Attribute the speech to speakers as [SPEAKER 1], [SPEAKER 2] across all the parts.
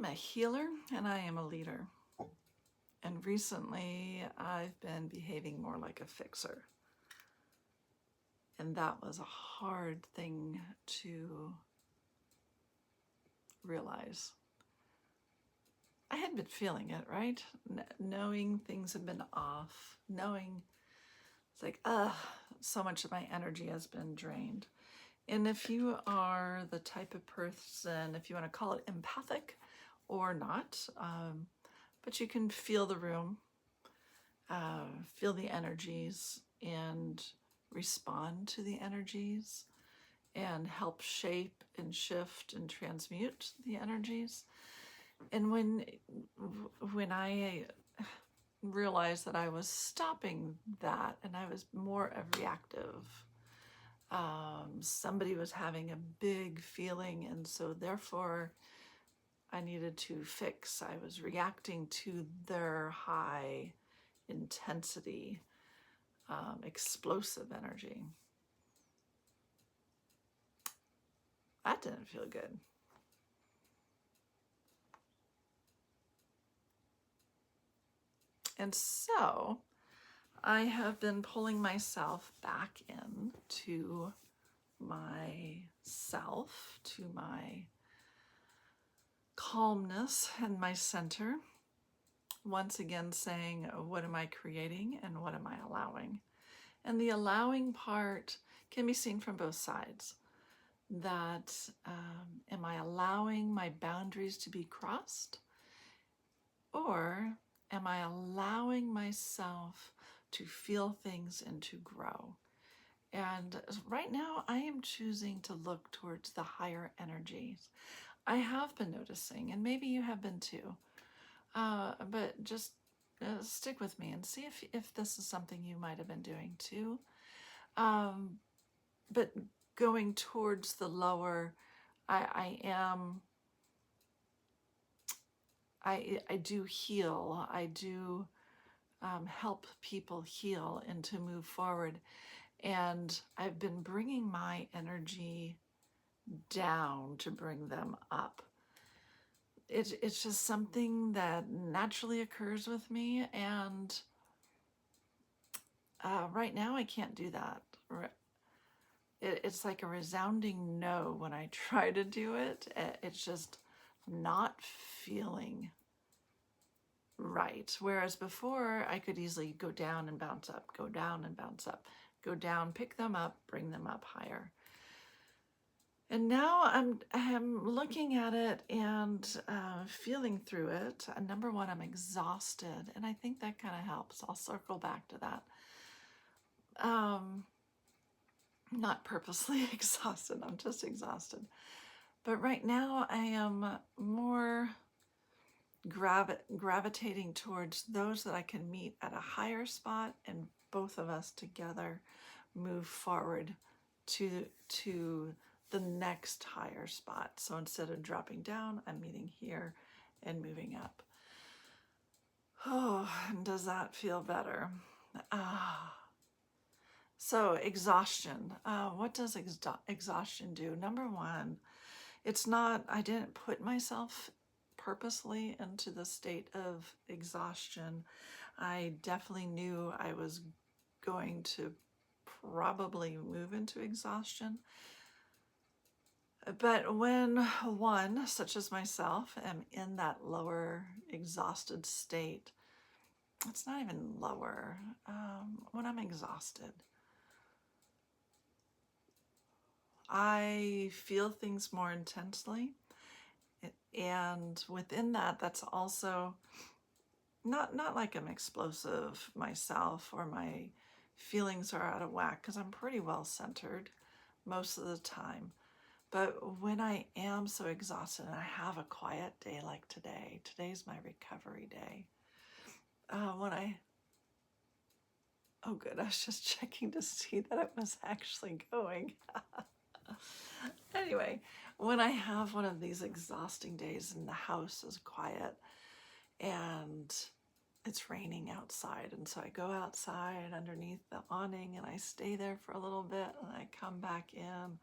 [SPEAKER 1] am a healer and I am a leader. And recently I've been behaving more like a fixer. And that was a hard thing to realize. I had been feeling it, right? Knowing things had been off, knowing it's like, so much of my energy has been drained. And if you are the type of person, if you want to call it empathic or not, but you can feel the room, feel the energies, and respond to the energies, and help shape and shift and transmute the energies. And when I realized that I was stopping that and I was more reactive, somebody was having a big feeling, and so therefore I needed to fix. I was reacting to their high intensity, explosive energy. That didn't feel good. And so I have been pulling myself back in to myself, to my calmness and my center. Once again saying, what am I creating and what am I allowing? And the allowing part can be seen from both sides. That am I allowing my boundaries to be crossed? Or am I allowing myself to feel things and to grow? And right now I am choosing to look towards the higher energies. I have been noticing, and maybe you have been too, but just stick with me and see if this is something you might have been doing too. But going towards the lower, I do heal. I do help people heal and to move forward. And I've been bringing my energy down to bring them up. It's just something that naturally occurs with me, and right now I can't do that. It's like a resounding no when I try to do it. It's just not feeling right. Whereas before I could easily go down and bounce up, go down and bounce up, go down, pick them up, bring them up higher. And now I'm looking at it and feeling through it. Number one, I'm exhausted, and I think that kind of helps. I'll circle back to that. Not purposely exhausted, I'm just exhausted. But right now I am more gravitating towards those that I can meet at a higher spot, and both of us together move forward to the next higher spot. So instead of dropping down, I'm meeting here and moving up. Oh, and does that feel better? So exhaustion. What does exhaustion do? Number one, it's not, I didn't put myself purposely into the state of exhaustion. I definitely knew I was going to probably move into exhaustion. But when one, such as myself, am in that lower exhausted state, it's not even lower, when I'm exhausted, I feel things more intensely. And within that, that's also not like I'm explosive myself or my feelings are out of whack, because I'm pretty well centered most of the time. But when I am so exhausted and I have a quiet day like today, today's my recovery day. Oh good, I was just checking to see that it was actually going. Anyway, when I have one of these exhausting days and the house is quiet and it's raining outside, and so I go outside underneath the awning and I stay there for a little bit and I come back in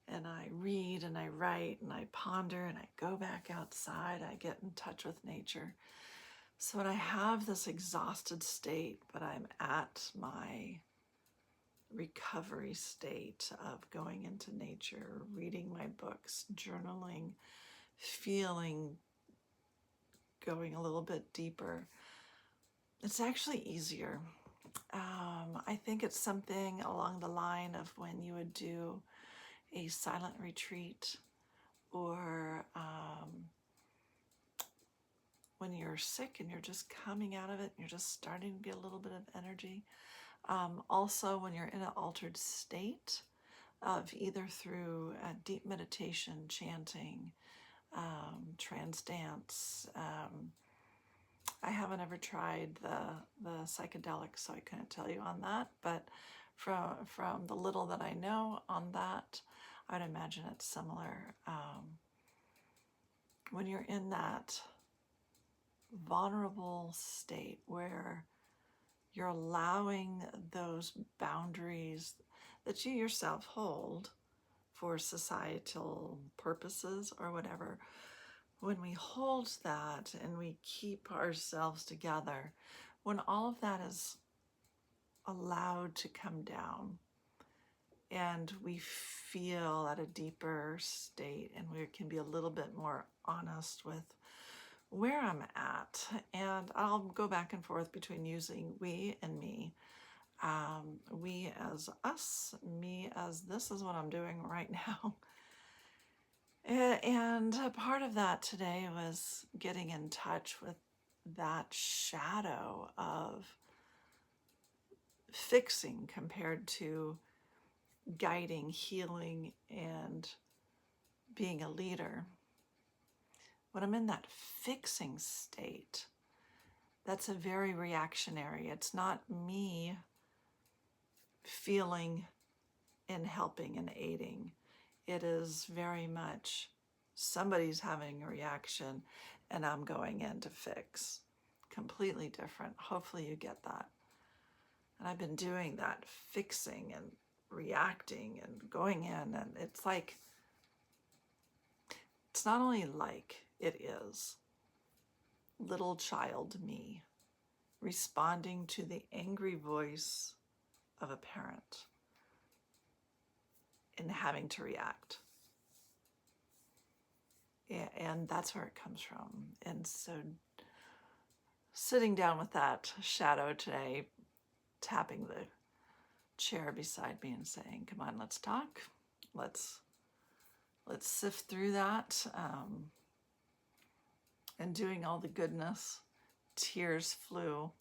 [SPEAKER 1] and I read and I write and I ponder and I go back outside. I get in touch with nature. So when I have this exhausted state, but I'm at my recovery state of going into nature, reading my books, journaling, feeling, going a little bit deeper, it's actually easier. I think it's something along the line of when you would do a silent retreat, or when you're sick and you're just coming out of it and you're just starting to get a little bit of energy. Also, when you're in an altered state of either through deep meditation, chanting, trance dance. I haven't ever tried the psychedelics, so I couldn't tell you on that. But from the little that I know on that, I'd imagine it's similar. When you're in that vulnerable state where you're allowing those boundaries that you yourself hold for societal purposes or whatever, when we hold that and we keep ourselves together, when all of that is allowed to come down and we feel at a deeper state and we can be a little bit more honest with where I'm at, and I'll go back and forth between using we and me. We as us, me as this is what I'm doing right now. And a part of that today was getting in touch with that shadow of fixing compared to guiding, healing, and being a leader. When I'm in that fixing state, that's a very reactionary. It's not me feeling and helping and aiding. It is very much somebody's having a reaction and I'm going in to fix. Completely different. Hopefully you get that. And I've been doing that fixing and reacting and going in, and it's like, it's not only like, it is little child me responding to the angry voice of a parent and having to react. And that's where it comes from. And so sitting down with that shadow today, tapping the chair beside me and saying, come on, let's talk. Let's sift through that. And doing all the goodness. Tears flew.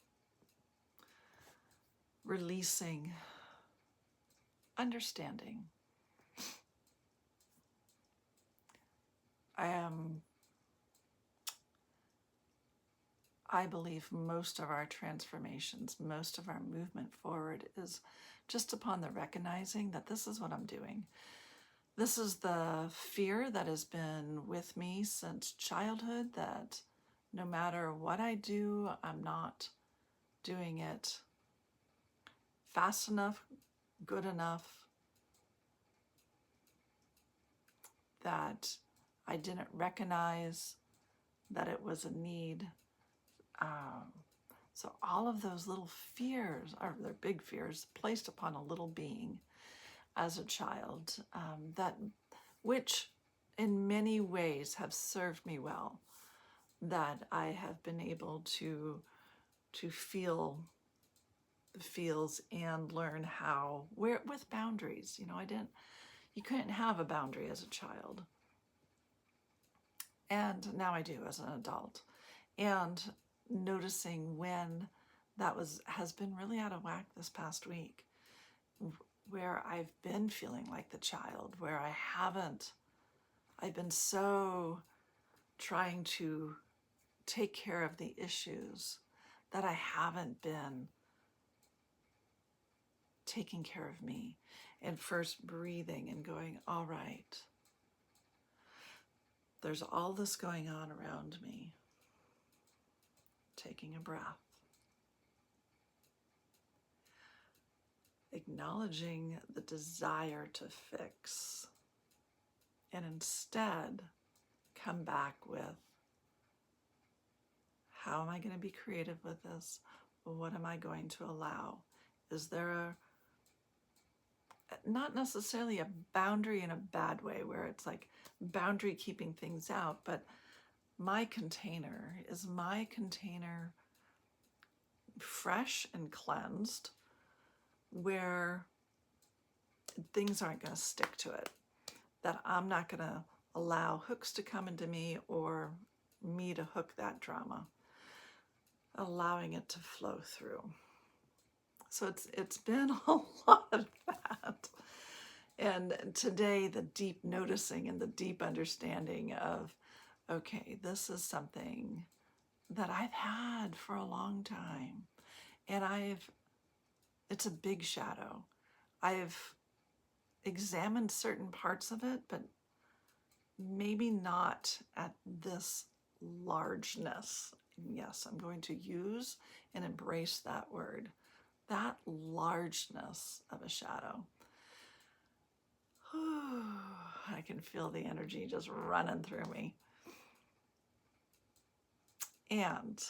[SPEAKER 1] Releasing. Understanding. I believe most of our transformations, most of our movement forward is just upon the recognizing that this is what I'm doing. This is the fear that has been with me since childhood, that no matter what I do, I'm not doing it fast enough, good enough, that I didn't recognize that it was a need. So all of those little fears, or they're big fears, placed upon a little being as a child, which in many ways have served me well, that I have been able to feel the feels and learn how, where, with boundaries. You couldn't have a boundary as a child. And now I do as an adult. And noticing when that has been really out of whack this past week, where I've been feeling like the child, where I've been so trying to take care of the issues that I haven't been taking care of me, and first breathing and going, all right, there's all this going on around me. Taking a breath. Acknowledging the desire to fix. and instead come back with, how am I going to be creative with this? What am I going to allow? Is there not necessarily a boundary in a bad way where it's like boundary keeping things out, but my container, is my container fresh and cleansed where things aren't going to stick to it, that I'm not going to allow hooks to come into me or me to hook that drama, allowing it to flow through. So it's been a lot of that. And today, the deep noticing and the deep understanding of, okay, this is something that I've had for a long time. And it's a big shadow. I've examined certain parts of it, but maybe not at this largeness. Yes, I'm going to use and embrace that word, that largeness of a shadow. I can feel the energy just running through me. And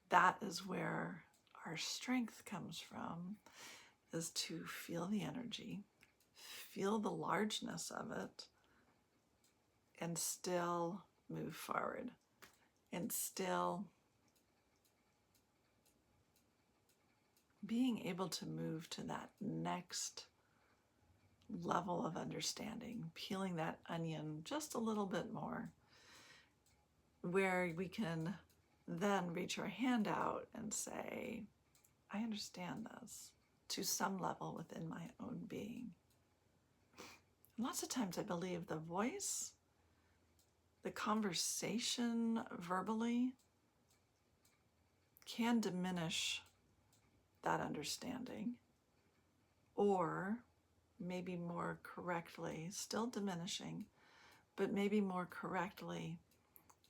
[SPEAKER 1] that is where our strength comes from, is to feel the energy, feel the largeness of it, and still move forward, and still being able to move to that next level of understanding, peeling that onion just a little bit more, where we can then reach our hand out and say, I understand this to some level within my own being. And lots of times I believe the voice, the conversation verbally, can diminish that understanding, or maybe more correctly, still diminishing, but maybe more correctly,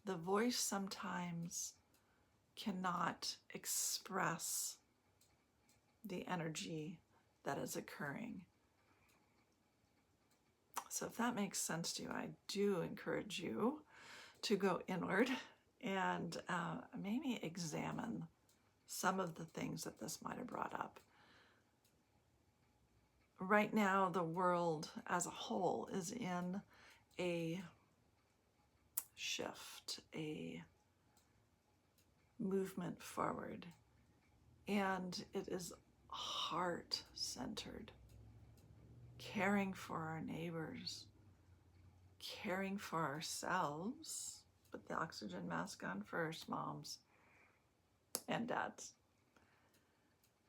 [SPEAKER 1] the voice sometimes cannot express the energy that is occurring. So if that makes sense to you, I do encourage you to go inward and maybe examine some of the things that this might have brought up. Right now, the world as a whole is in a shift, a movement forward, and it is heart-centered, caring for our neighbors, caring for ourselves. Put the oxygen mask on first, moms and dads.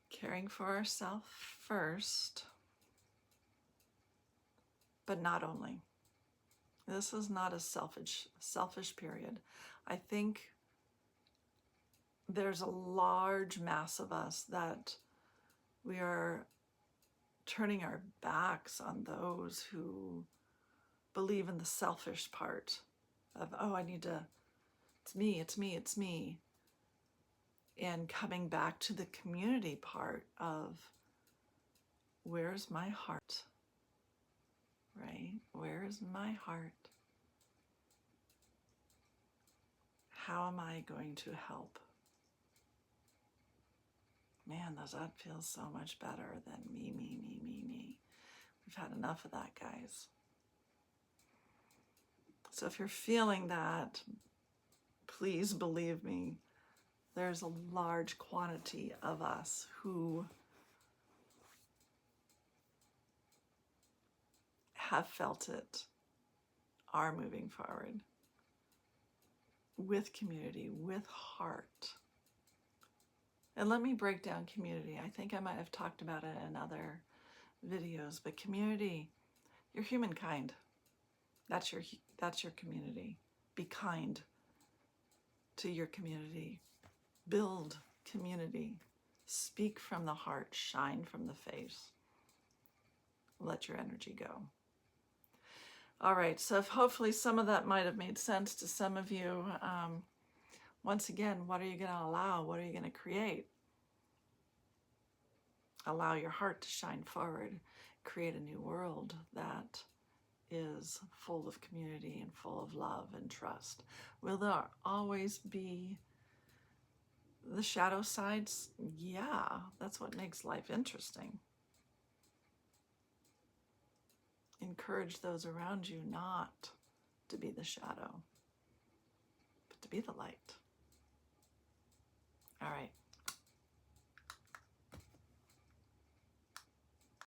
[SPEAKER 1] Caring for ourselves first, but not only. This is not a selfish period. I think there's a large mass of us that we are turning our backs on those who believe in the selfish part of, oh, it's me. And coming back to the community part of, where's my heart? Right? Where is my heart? How am I going to help? Man, does that feel so much better than me. We've had enough of that, guys. So if you're feeling that, please believe me, there's a large quantity of us who have felt it, are moving forward with community, with heart. And let me break down community. I think I might have talked about it in other videos, but community, you're humankind. That's your community. Be kind to your community. Build community. Speak from the heart. Shine from the face. Let your energy go. All right, so hopefully some of that might have made sense to some of you. Once again, what are you going to allow? What are you going to create? Allow your heart to shine forward. create a new world that is full of community and full of love and trust. Will there always be the shadow sides? Yeah, that's what makes life interesting. Encourage those around you not to be the shadow, but to be the light. All right.